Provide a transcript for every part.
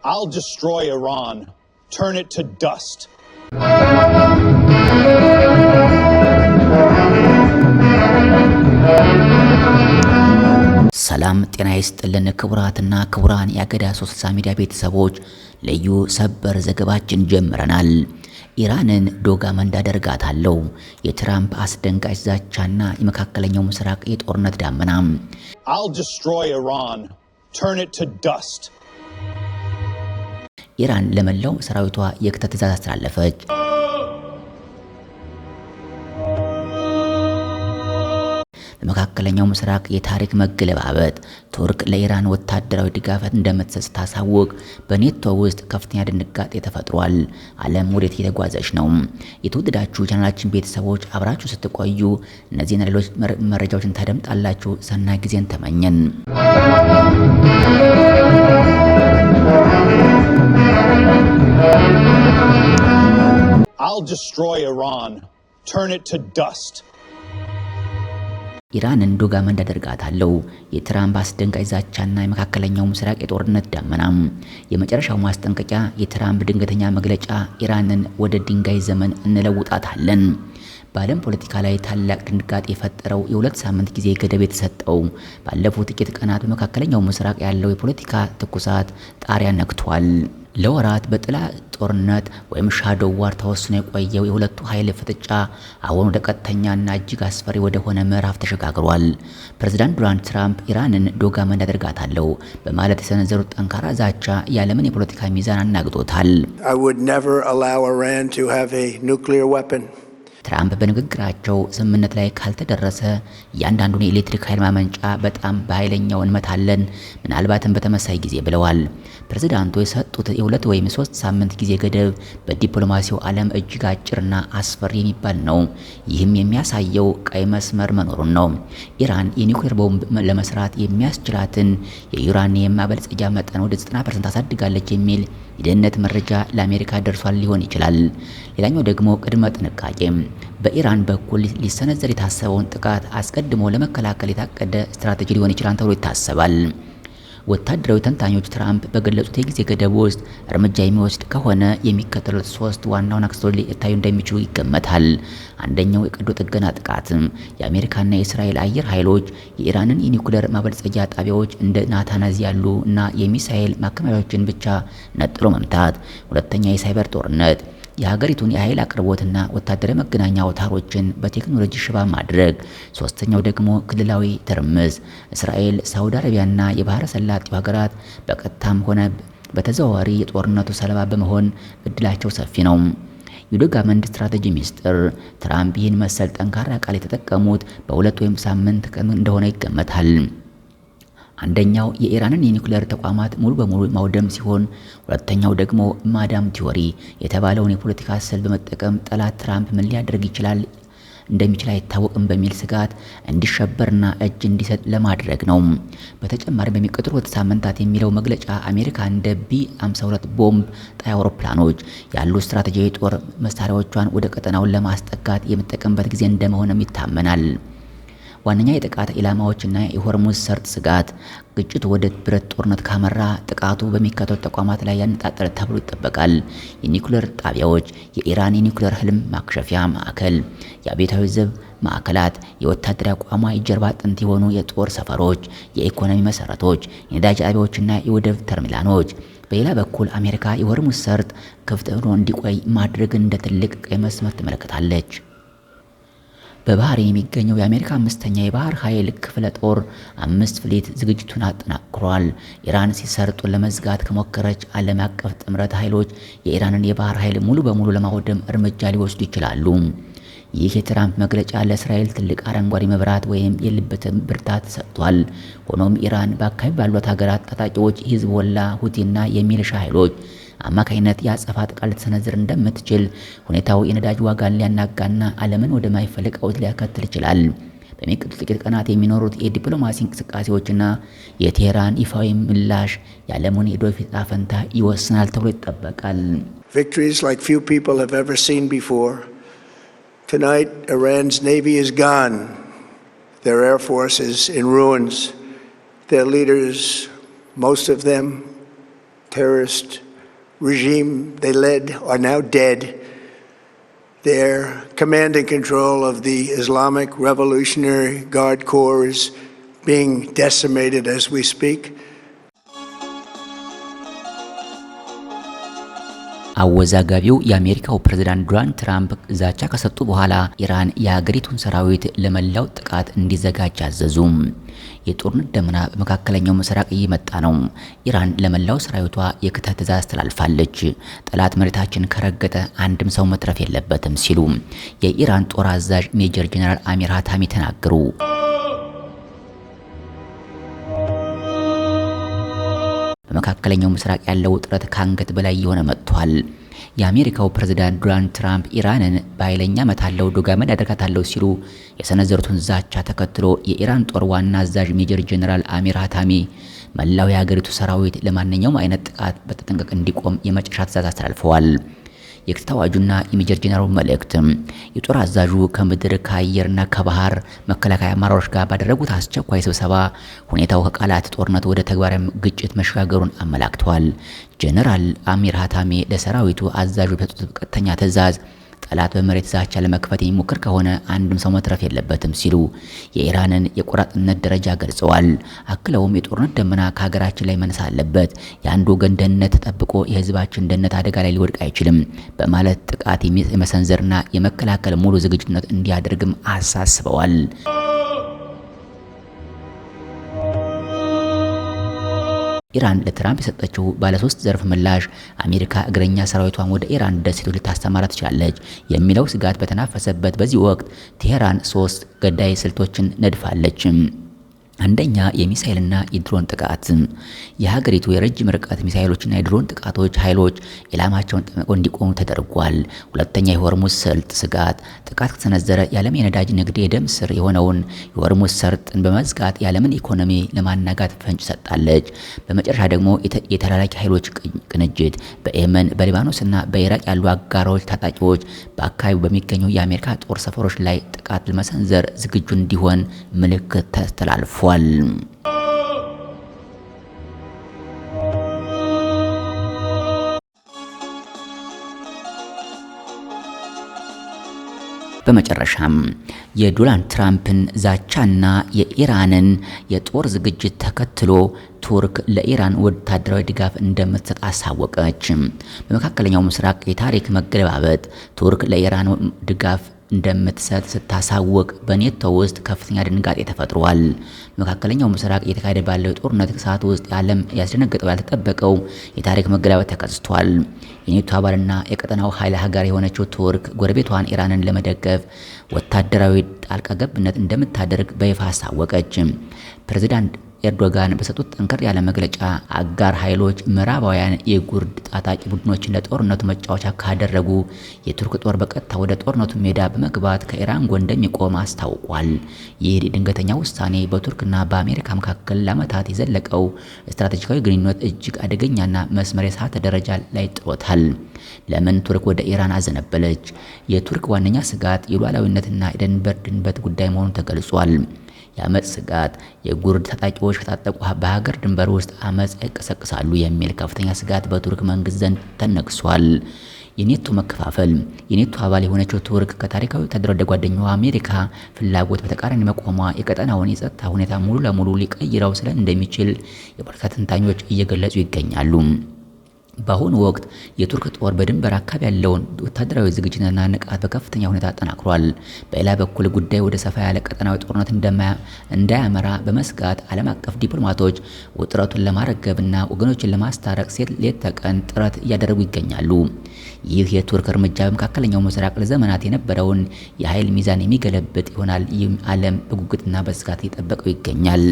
I'll destroy Iran, turn it to dust. ሰላም ጤና ይስጥልን ክቡራትና ክቡራን የአገዳ 360 ሚዲያ ቤተሰቦች ልዩ ሰበር ዘገባችን ጀምረናል። ኢራንን ዶጋመንድ አደርጋታለሁ፣ የትራምፕ አስደንጋጭ ዛቻና የመካከለኛው ምስራቅ የጦርነት ዳመና። I'll destroy Iran, turn it to dust. ኢራን ለመላው ሰራዊቷ የክተት ትዕዛዝ አስተላለፈች። በመካከለኛው ምስራቅ የታሪክ መገለባበጥ ቱርክ ለኢራን ወታደራዊ ድጋፍ እንደምትሰጥ ታሳውቅ በኔቶ ውስጥ ከፍተኛ ድንጋጤ ተፈጥሯል። ዓለም ወዴት እየተጓዘች ነው? የተወደዳችሁ ቻናላችን ቤተሰቦች አብራችሁ ስትቆዩ እነዚህና ሌሎች መረጃዎችን ታደምጣላችሁ። ሰናይ ጊዜን ተመኘን። I'll destroy Iran, turn it to dust. ኢራንን ዶጋመንድ አደርጋታለሁ፣ የትራምፕ አስደንጋጭ ዛቻና የመካከለኛው ምስራቅ የጦርነት ዳመና። የመጨረሻው ማስጠንቀቂያ የትራምፕ ድንገተኛ መግለጫ ኢራንን ወደ ድንጋይ ዘመን እንለውጣታለን። በዓለም ፖለቲካ ላይ ታላቅ ድንጋጤ የፈጠረው የሁለት ሳምንት ጊዜ ገደብ የተሰጠው ባለፉት ጥቂት ቀናት በመካከለኛው ምስራቅ ያለው የፖለቲካ ትኩሳት ጣሪያ ነክቷል። ለወራት በጥላ ጦርነት ወይም ሻዶው ዋር ተወስኖ የቆየው የሁለቱ ኃይል ፍጥጫ አሁን ወደ ቀጥተኛና እጅግ አስፈሪ ወደ ሆነ ምዕራፍ ተሸጋግሯል። ፕሬዝዳንት ዶናልድ ትራምፕ ኢራንን ዶጋመንድ አደርጋታለሁ በማለት የሰነዘሩት ጠንካራ ዛቻ የዓለምን የፖለቲካ ሚዛን አናግጦታል። I would never allow Iran to have a nuclear weapon. ትራምፕ በንግግራቸው ስምምነት ላይ ካልተደረሰ እያንዳንዱን የኤሌክትሪክ ኃይል ማመንጫ በጣም በኃይለኛው እንመታለን፣ ምናልባትም በተመሳይ ጊዜ ብለዋል። ፕሬዝዳንቱ የሰጡት የሁለት ወይም 3 ሳምንት ጊዜ ገደብ በዲፕሎማሲው ዓለም እጅግ አጭርና አስፈሪ የሚባል ነው። ይህም የሚያሳየው ቀይ መስመር መኖሩን ነው። ኢራን የኒውክሌር ቦምብ ለመስራት የሚያስችላትን የዩራኒየም ማበልጸጊያ መጠን ወደ 90% አሳድጋለች የሚል የደህንነት መረጃ ለአሜሪካ ደርሷል ሊሆን ይችላል። ሌላኛው ደግሞ ቅድመ ጥንቃቄ በኢራን በኩል ሊሰነዘር የታሰበውን ጥቃት አስቀድሞ ለመከላከል የታቀደ ስትራቴጂ ሊሆን ይችላል ተብሎ ይታሰባል። ወታደራዊ ተንታኞች ትራምፕ በገለጹት የጊዜ ገደብ ውስጥ እርምጃ የሚወስድ ከሆነ የሚከተሉት 3 ዋና ክስተቶች ሊታዩ እንደሚችሉ ይገመታል። አንደኛው የቀዶ ጥገና ጥቃት፣ የአሜሪካና የእስራኤል አየር ኃይሎች የኢራንን የኒውክሌር ማበልጸጊያ ጣቢያዎች እንደ ናታንዝ ያሉ እና የሚሳኤል ማከማቻዎችን ብቻ ነጥሎ መምታት። ሁለተኛ የሳይበር ጦርነት፣ የሀገሪቱን የኃይል አቅርቦትና ወታደራዊ መገናኛ አውታሮችን በቴክኖሎጂ ሽባ ማድረግ። ሶስተኛው ደግሞ ክልላዊ ትርምስ፣ እስራኤል፣ ሳውዲ አረቢያና የባህረ ሰላጤው ሀገራት በቀጥታም ሆነ በተዘዋዋሪ የጦርነቱ ሰለባ በመሆን እድላቸው ሰፊ ነው። የዶጋመንድ ስትራቴጂ ሚስጥር፣ ትራምፕ ይህን መሰል ጠንካራ ቃል የተጠቀሙት በ2 ወይም ሳምንት ቀን እንደሆነ ይገመታል። አንደኛው የኢራንን የኒውክሌር ተቋማት ሙሉ በሙሉ ማውደም ሲሆን፣ ሁለተኛው ደግሞ ማዳም ቲዮሪ የተባለውን የፖለቲካ ስልት በመጠቀም ጠላት ትራምፕ ምን ሊያደርግ እንደሚችል አይታወቅም በሚል ስጋት እንዲሸበርና እጅ እንዲሰጥ ለማድረግ ነው። በተጨማሪም በሚቀጥሉት ሳምንታት የሚለው መግለጫ አሜሪካ እንደ ቢ52 ቦምብ ጣይ አውሮፕላኖች ያሉ ስትራቴጂያዊ ጦር መሳሪያዎቿን ወደ ቀጠናውን ለማስጠጋት የምትጠቀምበት ጊዜ እንደመሆንም ይታመናል። ዋነኛ የጥቃት ኢላማዎችና የሆርሙዝ ሰርጥ ስጋት፣ ግጭቱ ወደ ብረት ጦርነት ካመራ ጥቃቱ በሚከተሉ ተቋማት ላይ ያነጣጠረ ተብሎ ይጠበቃል። የኒውክሌር ጣቢያዎች፣ የኢራን የኒውክሌር ህልም ማክሸፊያ ማዕከል፣ የአብዮታዊ ዘብ ማዕከላት፣ የወታደራዊ አቋሟ የጀርባ አጥንት የሆኑ የጦር ሰፈሮች፣ የኢኮኖሚ መሰረቶች፣ የነዳጅ ጣቢያዎችና የወደብ ተርሚናሎች። በሌላ በኩል አሜሪካ የሆርሙዝ ሰርጥ ክፍት ሆኖ እንዲቆይ ማድረግ እንደ ትልቅ ቀይ መስመር ትመለከታለች። በባህሬን የሚገኘው የአሜሪካ 5ኛ የባህር ኃይል ክፍለ ጦር 5 ፍሊት ዝግጅቱን አጠናክሯል። ኢራን ሲሰርጡን ለመዝጋት ከሞከረች ዓለም አቀፍ ጥምረት ኃይሎች የኢራንን የባህር ኃይል ሙሉ በሙሉ ለማውደም እርምጃ ሊወስዱ ይችላሉ። ይህ የትራምፕ መግለጫ ለእስራኤል ትልቅ አረንጓዴ መብራት ወይም የልብ ብርታት ሰጥቷል። ሆኖም ኢራን በአካባቢ ባሉት ሀገራት ታጣቂዎች ሂዝቦላ፣ ሁቲና የሚሊሻ ኃይሎች አማካይነት የአጸፋ ጥቃት ልትሰነዝር እንደምትችል ሁኔታው የነዳጅ ዋጋን ሊያናጋና ዓለምን ወደ ማይፈልግ ቀውስ ሊያከትል ይችላል። በሚቀጥሉት ጥቂት ቀናት የሚኖሩት የዲፕሎማሲ እንቅስቃሴዎችና የቴህራን ይፋዊ ምላሽ የዓለሙን የወደፊት ዕጣ ፈንታ ይወስናል ተብሎ ይጠበቃል። Victories like few people have ever seen before. Tonight, Iran's navy is gone. Their air force is in ruins. Their leaders, most of them terrorist regime they led are now dead. Their command and control of the Islamic Revolutionary Guard Corps is being decimated as we speak. አወዛጋቢው የአሜሪካው ፕሬዝዳንት ዶናልድ ትራምፕ ዛቻ ከሰጡ በኋላ ኢራን የሀገሪቱን ሰራዊት ለመላው ጥቃት እንዲዘጋጅ አዘዙ። የጦርነት ደመና በመካከለኛው ምስራቅ እየመጣ ነው። ኢራን ለመላው ሰራዊቷ የክተት ትዕዛዝ ተላልፋለች። ጠላት መሬታችን ከረገጠ አንድም ሰው መትረፍ የለበትም ሲሉ የኢራን ጦር አዛዥ ሜጀር ጀነራል አሚር ሃታሚ ተናገሩ። በመካከለኛው ምስራቅ ያለው ውጥረት ካንገት በላይ የሆነ መጥቷል። የአሜሪካው ፕሬዝዳንት ዶናልድ ትራምፕ ኢራንን በኃይለኛ መታለው ዶጋመድ ያደርጋታለው ሲሉ የሰነዘሩትን ዛቻ ተከትሎ የኢራን ጦር ዋና አዛዥ ሜጀር ጀነራል አሚር ሃታሚ መላው የሀገሪቱ ሰራዊት ለማንኛውም አይነት ጥቃት በተጠንቀቅ እንዲቆም የመጨረሻ ትዕዛዝ አስተላልፈዋል። የክተት አዋጁና የሜጀር ጀነራሉ መልእክት የጦር አዛዡ ከምድር ከአየርና ከባህር መከላከያ አመራሮች ጋር ባደረጉት አስቸኳይ ስብሰባ ሁኔታው ከቃላት ጦርነት ወደ ተግባራዊ ግጭት መሸጋገሩን አመላክተዋል። ጀነራል አሚር ሃታሚ ለሰራዊቱ አዛዡ በሰጡት ቀጥተኛ ትዕዛዝ ጠላት በመሬት ዛቻ ለመክፈት የሚሞክር ከሆነ አንድም ሰው መትረፍ የለበትም ሲሉ የኢራንን የቆራጥነት ደረጃ ገልጸዋል። አክለውም የጦርነት ደመና ከሀገራችን ላይ መነሳት አለበት፣ የአንድ ወገን ደህንነት ተጠብቆ የህዝባችን ደህንነት አደጋ ላይ ሊወድቅ አይችልም በማለት ጥቃት የመሰንዘርና የመከላከል ሙሉ ዝግጁነት እንዲያደርግም አሳስበዋል። ኢራን ለትራምፕ የሰጠችው ባለ 3 ዘርፍ ምላሽ አሜሪካ እግረኛ ሰራዊቷን ወደ ኢራን ደሴቶች ልታስተማራ ትችላለች የሚለው ስጋት በተናፈሰበት በዚህ ወቅት ቴሄራን 3 ገዳይ ስልቶችን ነድፋለች። አንደኛ የሚሳኤልና የድሮን ጥቃት። የሀገሪቱ የረጅም ርቀት ሚሳኤሎችና የድሮን ጥቃቶች ኃይሎች ኢላማቸውን ጠብቀው እንዲቆሙ ተደርጓል። ሁለተኛ የሆርሙዝ ሰርጥ ስጋት። ጥቃት ከተሰነዘረ የዓለም የነዳጅ ንግድ የደም ስር የሆነውን የሆርሙዝ ሰርጥን በመዝጋት የዓለምን ኢኮኖሚ ለማናጋት ፈንጭ ሰጣለች። በመጨረሻ ደግሞ የተላላኪ ኃይሎች ቅንጅት። በየመን በሊባኖስና በኢራቅ ያሉ አጋሮች ታጣቂዎች በአካባቢው በሚገኙ የአሜሪካ ጦር ሰፈሮች ላይ ጥቃት ለመሰንዘር ዝግጁ እንዲሆን ምልክት ተላልፏል። በመጨረሻም የዶናልድ ትራምፕን ዛቻና የኢራንን የጦር ዝግጅት ተከትሎ ቱርክ ለኢራን ወታደራዊ ድጋፍ እንደምትሰጥ አሳወቀች። በመካከለኛው ምስራቅ የታሪክ መገለባበጥ ቱርክ ለኢራን ድጋፍ እንደምትሰጥ ስታሳውቅ በኔቶ ውስጥ ከፍተኛ ድንጋጤ ተፈጥሯል። በመካከለኛው ምስራቅ እየተካሄደ ባለው ጦርነት ሰዓት ውስጥ ዓለም ያስደነገጠው ያልተጠበቀው የታሪክ መገለባበጥ ተከስቷል። የኔቶ አባልና የቀጠናው ኃይል ሀገር የሆነችው ቱርክ ጎረቤቷን ኢራንን ለመደገፍ ወታደራዊ ጣልቃ ገብነት እንደምታደርግ በይፋ አሳወቀች። ፕሬዝዳንት ኤርዶጋን በሰጡት ጠንከር ያለ መግለጫ አጋር ኃይሎች ምዕራባውያን የጉርድ ታጣቂ ቡድኖችን ለጦርነቱ መጫወቻ ካደረጉ የቱርክ ጦር በቀጥታ ወደ ጦርነቱ ሜዳ በመግባት ከኢራን ጎን እንደሚቆም አስታውቋል። ይህ ድንገተኛ ውሳኔ በቱርክና በአሜሪካ መካከል ለዓመታት የዘለቀው ስትራቴጂካዊ ግንኙነት እጅግ አደገኛና መስመር የሳተ ደረጃ ላይ ጥሎታል። ለምን ቱርክ ወደ ኢራን አዘነበለች? የቱርክ ዋነኛ ስጋት የሉዓላዊነትና የድንበር ድንበት ጉዳይ መሆኑ ተገልጿል። የአመጽ ስጋት የጉርድ ታጣቂዎች ከታጠቁ በሀገር ድንበር ውስጥ አመጽ ይቀሰቅሳሉ የሚል ከፍተኛ ስጋት በቱርክ መንግስት ዘንድ ተነግሷል። የኔቶ መከፋፈል። የኔቶ አባል የሆነችው ቱርክ ከታሪካዊ ወታደራዊ ጓደኛዋ አሜሪካ ፍላጎት በተቃራኒ መቆሟ የቀጠናውን የጸጥታ ሁኔታ ሙሉ ለሙሉ ሊቀይረው እንደሚችል የፖለቲካ ተንታኞች እየገለጹ ይገኛሉ። በአሁኑ ወቅት የቱርክ ጦር በድንበር አካባቢ ያለውን ወታደራዊ ዝግጅትና ንቃት በከፍተኛ ሁኔታ አጠናክሯል። በሌላ በኩል ጉዳይ ወደ ሰፋ ያለ ቀጠናዊ ጦርነት እንዳያመራ በመስጋት ዓለም አቀፍ ዲፕሎማቶች ውጥረቱን ለማረገብና ወገኖችን ለማስታረቅ ሌት ተቀን ጥረት እያደረጉ ይገኛሉ። ይህ የቱርክ እርምጃ በመካከለኛው ምስራቅ ለዘመናት የነበረውን የኃይል ሚዛን የሚገለብጥ ይሆናል። ይህም ዓለም በጉጉትና በስጋት እየጠበቀው ይገኛል።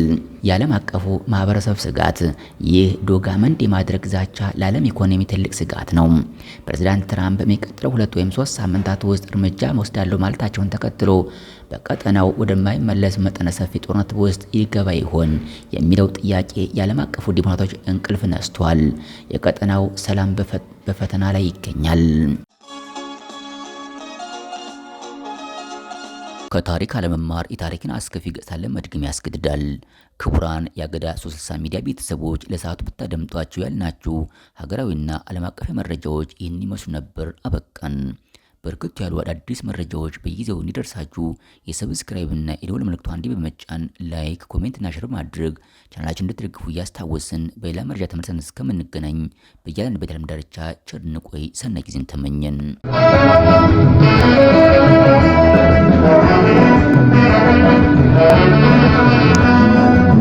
የዓለም አቀፉ ማህበረሰብ ስጋት። ይህ ዶጋመንድ የማድረግ ዛቻ ለዓለም ኢኮኖሚ ትልቅ ስጋት ነው። ፕሬዝዳንት ትራምፕ በሚቀጥለው 2 ወይም 3 ሳምንታት ውስጥ እርምጃ መወስዳለው ማለታቸውን ተከትሎ በቀጠናው ወደማይመለስ መጠነ ሰፊ ጦርነት ውስጥ ይገባ ይሆን የሚለው ጥያቄ የዓለም አቀፉ ዲፕሎማቶች እንቅልፍ ነስቷል። የቀጠናው ሰላም በፈተና ላይ ይገኛል። ከታሪክ አለመማር የታሪክን አስከፊ ገጽታን ለመድገም ያስገድዳል። ክቡራን የአገዳ 360 ሚዲያ ቤተሰቦች ለሰዓቱ ብታደምጧቸው ያልናችሁ ሀገራዊና ዓለም አቀፍ መረጃዎች ይህን ይመስሉ ነበር። አበቃን። በርከት ያሉ አዳዲስ መረጃዎች በጊዜው እንዲደርሳችሁ የሰብስክራይብ እና የደወል ምልክቱን አንዴ በመጫን ላይክ፣ ኮሜንት እና ሼር ማድረግ ቻናላችን እንድትደግፉ እያስታወስን በሌላ መረጃ ተመልሰን እስከምንገናኝ በያለንበት የዓለም ዳርቻ ቸር እንቆይ። ሰናይ ጊዜን ተመኘን።